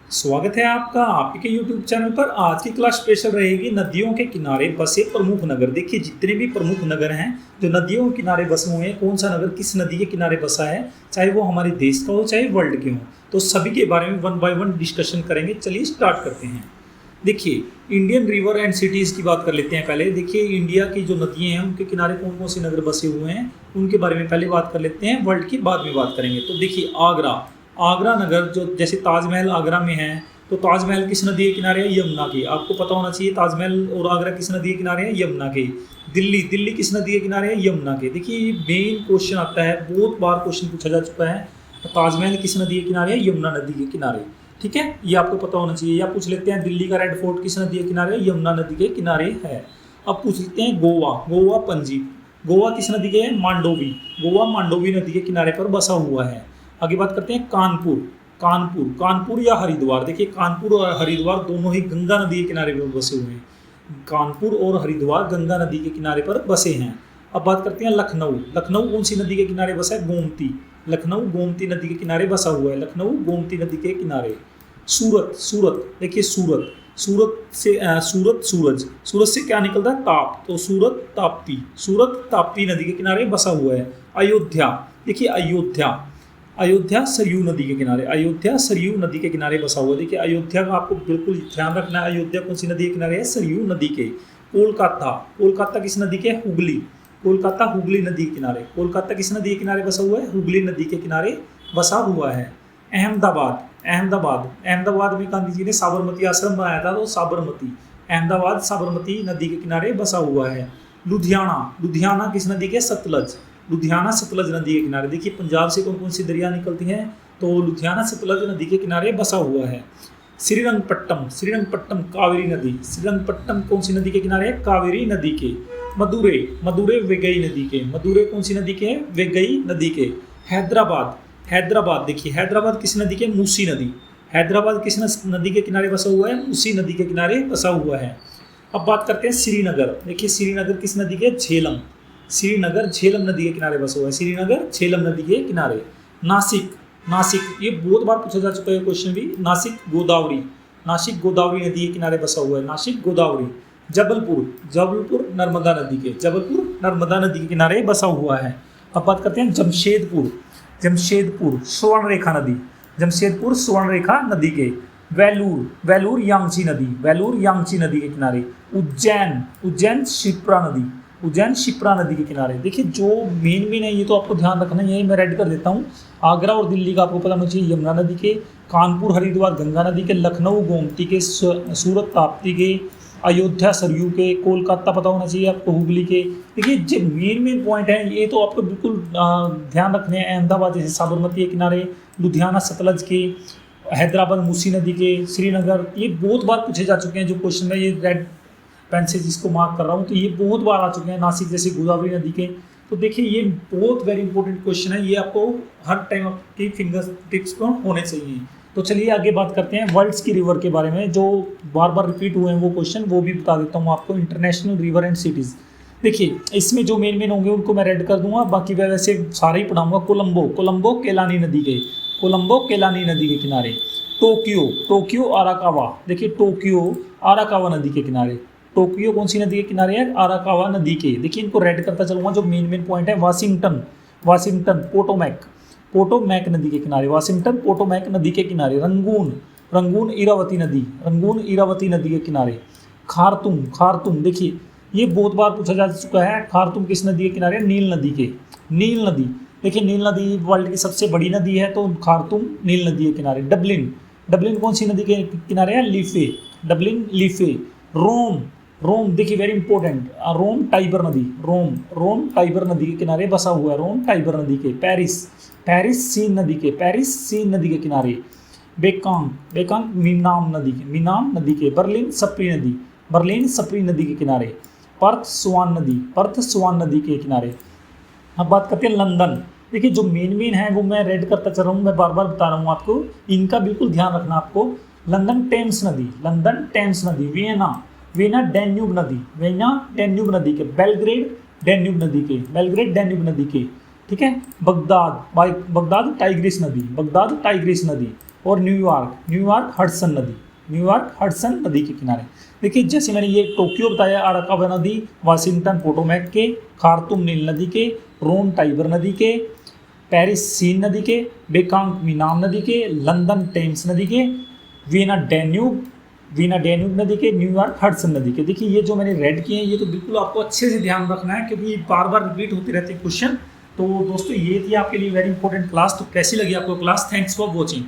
स्वागत है आपका आपके YouTube चैनल पर। आज की क्लास स्पेशल रहेगी नदियों के किनारे बसे प्रमुख नगर। देखिए जितने भी प्रमुख नगर हैं जो नदियों के किनारे बसे हुए हैं, कौन सा नगर किस नदी के किनारे बसा है, चाहे वो हमारे देश का हो चाहे वर्ल्ड के हो, तो सभी के बारे में वन बाय वन डिस्कशन करेंगे। चलिए स्टार्ट करते हैं। देखिए इंडियन रिवर एंड सिटीज़ की बात कर लेते हैं। पहले देखिए इंडिया की जो नदियाँ हैं उनके किनारे कौन कौन से नगर बसे हुए हैं उनके बारे में पहले बात कर लेते हैं, वर्ल्ड की बाद में बात करेंगे। तो देखिए आगरा, आगरा नगर जो जैसे ताजमहल आगरा में है, तो ताजमहल किस नदी के किनारे है? यमुना के। आपको पता होना चाहिए ताजमहल और आगरा किस नदी के किनारे है? यमुना के। दिल्ली, दिल्ली किस नदी के किनारे है? यमुना के। देखिए ये मेन क्वेश्चन आता है, बहुत बार क्वेश्चन पूछा जा चुका है। ताजमहल किस नदी के किनारे है? यमुना नदी के किनारे। ठीक है, ये आपको पता होना चाहिए। या पूछ लेते हैं दिल्ली का रेड फोर्ट किस नदी के किनारे है? यमुना नदी के किनारे है। अब पूछ लेते हैं गोवा, गोवा पणजी, गोवा किस नदी के है? मांडोवी, गोवा मांडोवी नदी के किनारे पर बसा हुआ है। आगे बात करते हैं कानपुर, कानपुर, कानपुर या हरिद्वार। देखिए कानपुर और हरिद्वार दोनों ही गंगा नदी के किनारे पर बसे हुए हैं। कानपुर और हरिद्वार गंगा नदी के किनारे पर बसे हैं। अब बात करते हैं लखनऊ, लखनऊ कौन सी नदी के किनारे बसा है? गोमती, लखनऊ गोमती नदी के किनारे बसा हुआ है। लखनऊ गोमती नदी के किनारे। सूरत, सूरत देखिए सूरत, सूरत से सूरत सूरज, सूरज से क्या निकलता है? ताप, तो सूरत ताप्ती, सूरत ताप्ती नदी के किनारे बसा हुआ है। अयोध्या, देखिए अयोध्या, अयोध्या सरयू नदी के किनारे, अयोध्या सरयू नदी के किनारे बसा हुआ है। देखिए अयोध्या का आपको बिल्कुल ध्यान रखना है, अयोध्या कौन सी नदी के किनारे है? सरयू नदी के। कोलकाता, कोलकाता किस नदी के? हुगली, कोलकाता हुगली नदी के किनारे। कोलकाता किस नदी के किनारे बसा हुआ है? हुगली नदी के किनारे बसा हुआ है। अहमदाबाद, अहमदाबाद, अहमदाबाद में गांधी जी ने साबरमती आश्रम बनाया था, तो साबरमती, अहमदाबाद साबरमती नदी के किनारे बसा हुआ है। लुधियाना, लुधियाना किस नदी के? सतलज, लुधियाना सतलज नदी के किनारे। देखिए पंजाब से कौन कौन सी दरिया निकलती हैं, तो लुधियाना सतलज नदी के किनारे बसा हुआ है। श्रीरंगपट्टम, श्रीरंगपट्टम कावेरी नदी, श्रीरंगपट्टम कौन सी नदी के किनारे है? कावेरी नदी के। मदुरै, मदुरै वेगई नदी के, मदुरै कौन सी नदी के हैं? वेगई नदी के। हैदराबाद, हैदराबाद देखिए हैदराबाद किस नदी के? मूसी नदी, हैदराबाद किस नदी के किनारे बसा हुआ है? मूसी नदी के किनारे बसा हुआ है। अब बात करते हैं श्रीनगर, देखिए श्रीनगर किस नदी के? झेलम, श्रीनगर झेलम नदी के किनारे बसा हुआ है। श्रीनगर झेलम नदी के किनारे। नासिक, नासिक ये बहुत बार पूछा जा चुका है क्वेश्चन भी। नासिक गोदावरी, नासिक गोदावरी नदी के किनारे बसा हुआ है। नासिक गोदावरी। जबलपुर, जबलपुर नर्मदा नदी के, जबलपुर नर्मदा नदी के किनारे बसा हुआ है। अब बात करते हैं जमशेदपुर, जमशेदपुर स्वर्णरेखा नदी, जमशेदपुर स्वर्णरेखा नदी के। वेलूर, वेलूर यांगची नदी, वेलूर यांगची नदी के किनारे। उज्जैन, उज्जैन शिप्रा नदी, उज्जैन शिप्रा नदी के किनारे। देखिए जो मेन है ये तो आपको ध्यान रखना है, यही मैं रेड कर देता हूँ। आगरा और दिल्ली का आपको पता होना चाहिए, यमुना नदी के। कानपुर हरिद्वार गंगा नदी के। लखनऊ गोमती के। सूरत ताप्ती के। अयोध्या सरयू के। कोलकाता पता होना चाहिए आपको, हुगली के। देखिए जो मेन पॉइंट है ये तो आपको बिल्कुल ध्यान रखने हैं। अहमदाबाद जैसे साबरमती के किनारे, लुधियाना सतलज के, हैदराबाद मूसी नदी के, श्रीनगर, ये बहुत बार पूछे जा चुके हैं जो क्वेश्चन है। ये रेड पेन से जिसको मार्क कर रहा हूँ, तो ये बहुत बार आ चुके हैं। नासिक जैसे गोदावरी नदी के। तो देखिए ये बहुत वेरी इंपॉर्टेंट क्वेश्चन है, ये आपको हर टाइम आपकी फिंगर टिप्स पर होने चाहिए। तो चलिए आगे बात करते हैं वर्ल्ड्स की रिवर के बारे में, जो बार बार रिपीट हुए हैं वो क्वेश्चन, वो भी बता देता हूँ आपको। इंटरनेशनल रिवर एंड सिटीज़, देखिए इसमें जो मेन होंगे उनको मैं रेड कर दूंगा, बाकी मैं वैसे सारे ही पढ़ाऊंगा। कोलंबो, कोलंबो केलानी नदी के, कोलंबो केलानी नदी के किनारे। टोक्यो, टोक्यो आराकावा, देखिए टोक्यो आराकावा नदी के किनारे। टोक्यो कौन सी नदी के किनारे है? आराकावा नदी के। देखिए इनको रेड करता चलूँगा, जो मेन पॉइंट है। वाशिंगटन, वाशिंगटन पोटोमैक, पोटोमैक नदी के किनारे। वाशिंगटन पोटोमैक नदी के किनारे। रंगून, रंगून इरावती नदी, रंगून इरावती नदी के किनारे। खारतुम, खारतुम देखिए ये बहुत बार पूछा जा चुका है। खारतुम किस नदी के किनारे? नील नदी के। नील नदी, देखिए नील नदी वर्ल्ड की सबसे बड़ी नदी है, तो खारतुम नील नदी के किनारे। डबलिन, डबलिन कौन सी नदी के किनारे है? लीफे, डबलिन लीफे। रोम, रोम देखिए वेरी इंपॉर्टेंट, रोम टाइबर नदी, रोम, रोम टाइबर नदी के किनारे बसा हुआ है। रोम टाइबर नदी के। पेरिस, पेरिस सीन नदी के, पेरिस सीन नदी के किनारे। बेकांग, बेकांग मीनाम नदी के, मीनाम नदी के। बर्लिन सप्री नदी, बर्लिन सप्री नदी के किनारे। पर्थ स्वान नदी, पर्थ स्वान नदी के किनारे। अब बात करते हैं लंदन, देखिए जो मेन है वो मैं रेड करता चल रहा हूँ, मैं बार बार बता रहा हूँ आपको, इनका बिल्कुल ध्यान रखना आपको। लंदन टेम्स नदी, लंदन टेम्स नदी। वियना, वियना डैन्यूब नदी, वियना डैन्यूब नदी के। बेलग्रेड डैन्यूब नदी के, बेलग्रेड डैन्यूब नदी के। ठीक है। बगदाद, बगदाद टाइग्रिस नदी, बगदाद टाइग्रिस नदी। और न्यूयॉर्क हडसन नदी, न्यूयॉर्क हडसन नदी के किनारे। देखिए जैसे मैंने ये टोक्यो बताया अराकावा नदी, वाशिंगटन पोटोमैक के, खार्तूम नील नदी के, रोम टाइबर नदी के, पेरिस सीन नदी के, बेकांग मीनाम नदी के, लंदन टेम्स नदी के, वीना डेन्यूब नदी के, न्यूयॉर्क हडसन नदी के। देखिए ये जो मैंने रेड किए हैं ये तो बिल्कुल आपको अच्छे से ध्यान रखना है क्योंकि बार बार रिपीट होते रहते हैं क्वेश्चन। तो दोस्तों ये थी आपके लिए वेरी इंपॉर्टेंट क्लास। तो कैसी लगी आपको क्लास? Thanks for watching.